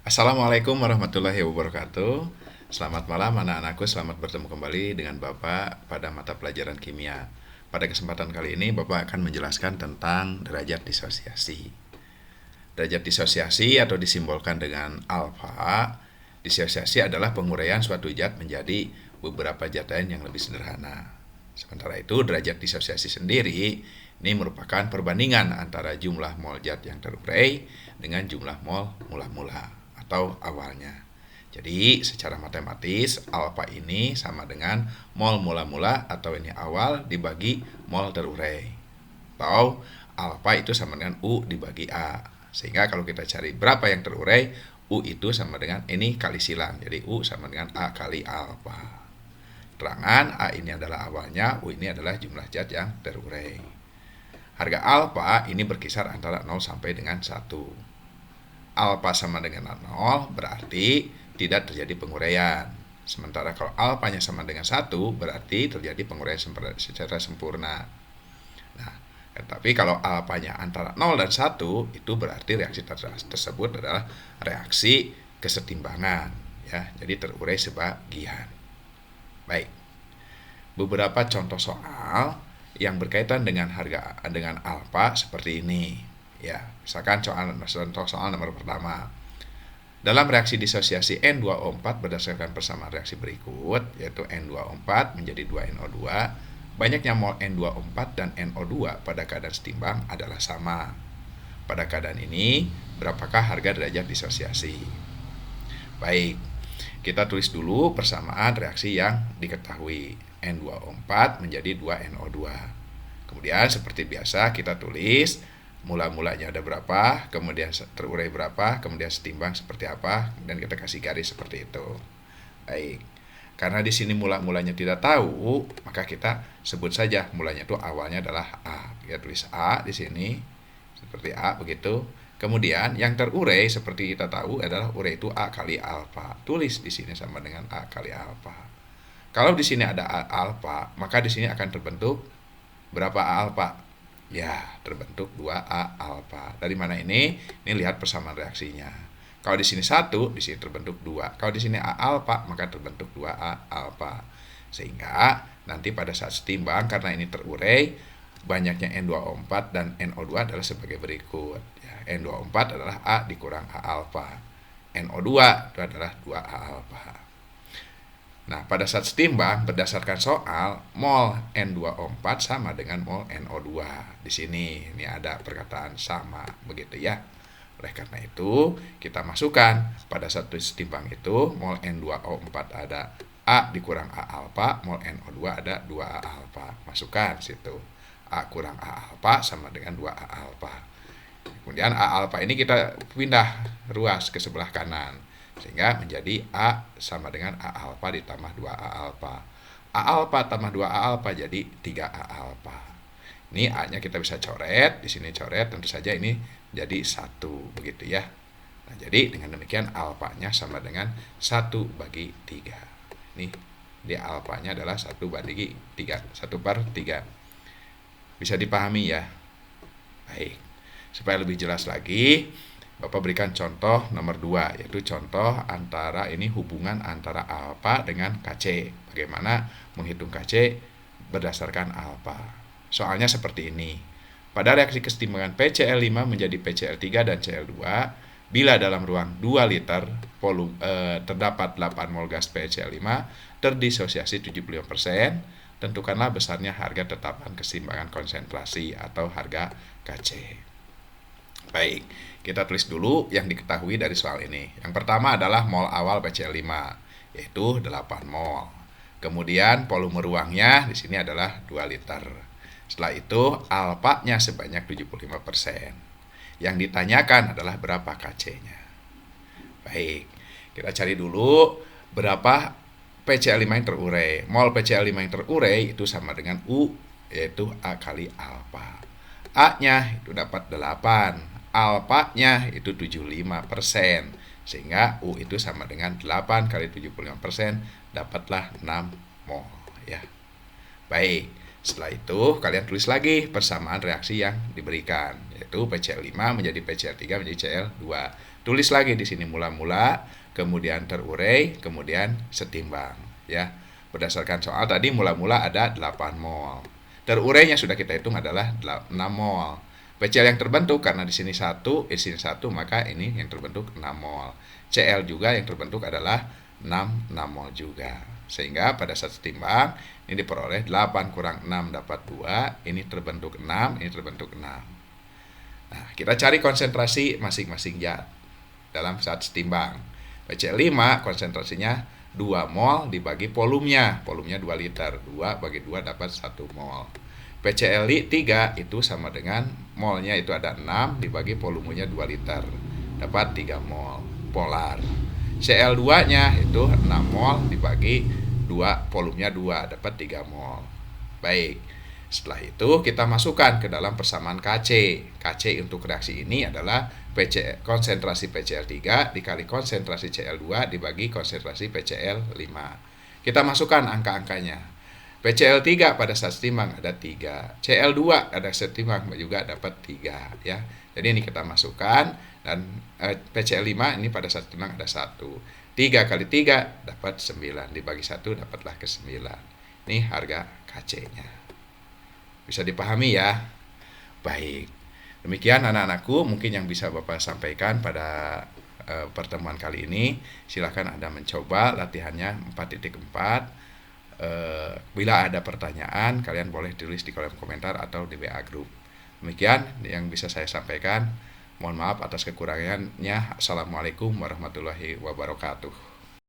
Assalamualaikum warahmatullahi wabarakatuh. Selamat malam anak-anakku, selamat bertemu kembali dengan Bapak pada mata pelajaran kimia. Pada kesempatan kali ini Bapak akan menjelaskan tentang derajat disosiasi. Derajat disosiasi atau disimbolkan dengan alfa. Disosiasi adalah penguraian suatu zat menjadi beberapa zat lain yang lebih sederhana. Sementara itu derajat disosiasi sendiri ini merupakan perbandingan antara jumlah mol zat yang terurai dengan jumlah mol mula-mula atau awalnya. Jadi secara matematis alfa ini sama dengan mol mula-mula atau ini awal dibagi mol terurai. Atau alfa itu sama dengan U dibagi A. Sehingga kalau kita cari berapa yang terurai, U itu sama dengan ini kali silang. Jadi U sama dengan A kali alfa. Terangan A ini adalah awalnya, U ini adalah jumlah zat yang terurai. Harga alfa ini berkisar antara 0 sampai dengan 1. Alfa sama dengan 0 berarti tidak terjadi penguraian. Sementara kalau alfanya sama dengan 1 berarti terjadi penguraian secara sempurna. Nah, tetapi kalau alfanya antara 0 dan 1 itu berarti reaksi tersebut adalah reaksi kesetimbangan, ya. Jadi terurai sebagian. Baik. Beberapa contoh soal yang berkaitan dengan alfa seperti ini, ya. Misalkan contoh soal nomor pertama. Dalam reaksi disosiasi N2O4 berdasarkan persamaan reaksi berikut, yaitu N2O4 menjadi 2NO2, banyaknya mol N2O4 dan NO2 pada keadaan setimbang adalah sama. Pada keadaan ini, berapakah harga derajat disosiasi? Baik, kita tulis dulu persamaan reaksi yang diketahui. N2O4 menjadi 2NO2. Kemudian seperti biasa kita tulis mula-mulanya ada berapa, kemudian terurai berapa, kemudian setimbang seperti apa, dan kita kasih garis seperti itu. Baik. Karena di sini mula-mulanya tidak tahu, maka kita sebut saja mulanya itu awalnya adalah A. Kita tulis A di sini seperti A begitu. Kemudian yang terurai seperti kita tahu adalah urai itu A kali alfa. Tulis di sini sama dengan A kali alfa. Kalau di sini ada A alfa, maka di sini akan terbentuk berapa A alfa? Ya, terbentuk 2A alfa. Dari mana ini? Ini lihat persamaan reaksinya. Kalau di sini 1, di sini terbentuk 2. Kalau di sini A alfa, maka terbentuk 2A alfa. Sehingga nanti pada saat setimbang, karena ini terurai, banyaknya N2O4 dan NO2 adalah sebagai berikut. Ya, N2O4 adalah A dikurang A alfa. NO2 itu adalah 2A alfa. Nah, pada saat setimbang berdasarkan soal, mol N2O4 sama dengan mol NO2. Di sini ini ada perkataan sama, begitu ya. Oleh karena itu, kita masukkan pada satu setimbang itu mol N2O4 ada A dikurang A alfa, mol NO2 ada 2A alfa. Masukkan situ. A kurang A alfa sama dengan 2A alfa. Kemudian A alfa ini kita pindah ruas ke sebelah kanan. Sehingga menjadi A sama dengan A alfa ditambah 2A alfa. A alfa tambah 2A alfa jadi 3A alfa. Ini A-nya kita bisa coret, di sini coret, tentu saja ini jadi 1, begitu ya. Nah, jadi dengan demikian alfanya sama dengan 1/3. Ini di alfanya adalah 1/3, 1/3. Bisa dipahami ya? Baik. Supaya lebih jelas lagi, Bapak berikan contoh nomor 2, yaitu contoh antara ini hubungan antara alfa dengan Kc. Bagaimana menghitung Kc berdasarkan alfa. Soalnya seperti ini. Pada reaksi kesetimbangan PCl5 menjadi PCl3 dan Cl2, bila dalam ruang 2 liter terdapat 8 mol gas PCl5 terdisosiasi 75%, tentukanlah besarnya harga tetapan kesetimbangan konsentrasi atau harga Kc. Baik, kita tulis dulu yang diketahui dari soal ini. Yang pertama adalah mol awal PCl5, yaitu 8 mol. Kemudian volume ruangnya di sini adalah 2 liter. Setelah itu alfanya sebanyak 75%. Yang ditanyakan adalah berapa Kc-nya. Baik, kita cari dulu berapa PCl5 yang terurai. Mol PCl5 yang terurai itu sama dengan U, yaitu A kali alfa. A-nya itu dapat 8. Alfanya itu 75%, sehingga U itu sama dengan 8 kali 75%, dapatlah 6 mol ya. Baik, setelah itu kalian tulis lagi persamaan reaksi yang diberikan, yaitu PCl5 menjadi PCl3 menjadi Cl2. Tulis lagi di sini mula-mula, kemudian terurai, kemudian setimbang, ya. Berdasarkan soal tadi mula-mula ada 8 mol. Terurainya sudah kita hitung adalah 6 mol. PCl yang terbentuk karena di sini 1, di sini 1, maka ini yang terbentuk 6 mol. Cl juga yang terbentuk adalah 6 mol juga. Sehingga pada saat setimbang ini diperoleh 8 kurang 6 dapat 2, ini terbentuk 6, ini terbentuk 6. Nah, kita cari konsentrasi masing-masing zat dalam saat setimbang. PCl5 konsentrasinya 2 mol dibagi volumenya. Volumenya 2 liter. 2 bagi 2 dapat 1 mol. PCl3 itu sama dengan molnya itu ada 6 dibagi volumenya 2 liter. Dapat 3 mol. Polar. Cl2-nya itu 6 mol dibagi 2 volumenya 2 dapat 3 mol. Baik. Setelah itu kita masukkan ke dalam persamaan Kc. Kc untuk reaksi ini adalah konsentrasi PCl3 dikali konsentrasi Cl2 dibagi konsentrasi PCl5. Kita masukkan angka-angkanya. PCl3 pada saat setimbang ada 3. Cl2 ada setimbang juga dapat 3, ya. Jadi ini kita masukkan dan PCl5 ini pada saat setimbang ada 1. 3 kali 3 dapat 9 dibagi 1 dapatlah ke 9. Ini harga Kc-nya. Bisa dipahami ya? Baik. Demikian anak-anakku mungkin yang bisa Bapak sampaikan pada pertemuan kali ini. Silakan Anda mencoba latihannya 4.4. Bila ada pertanyaan, kalian boleh tulis di kolom komentar atau di WA Group. Demikian yang bisa saya sampaikan. Mohon maaf atas kekurangannya. Assalamualaikum warahmatullahi wabarakatuh.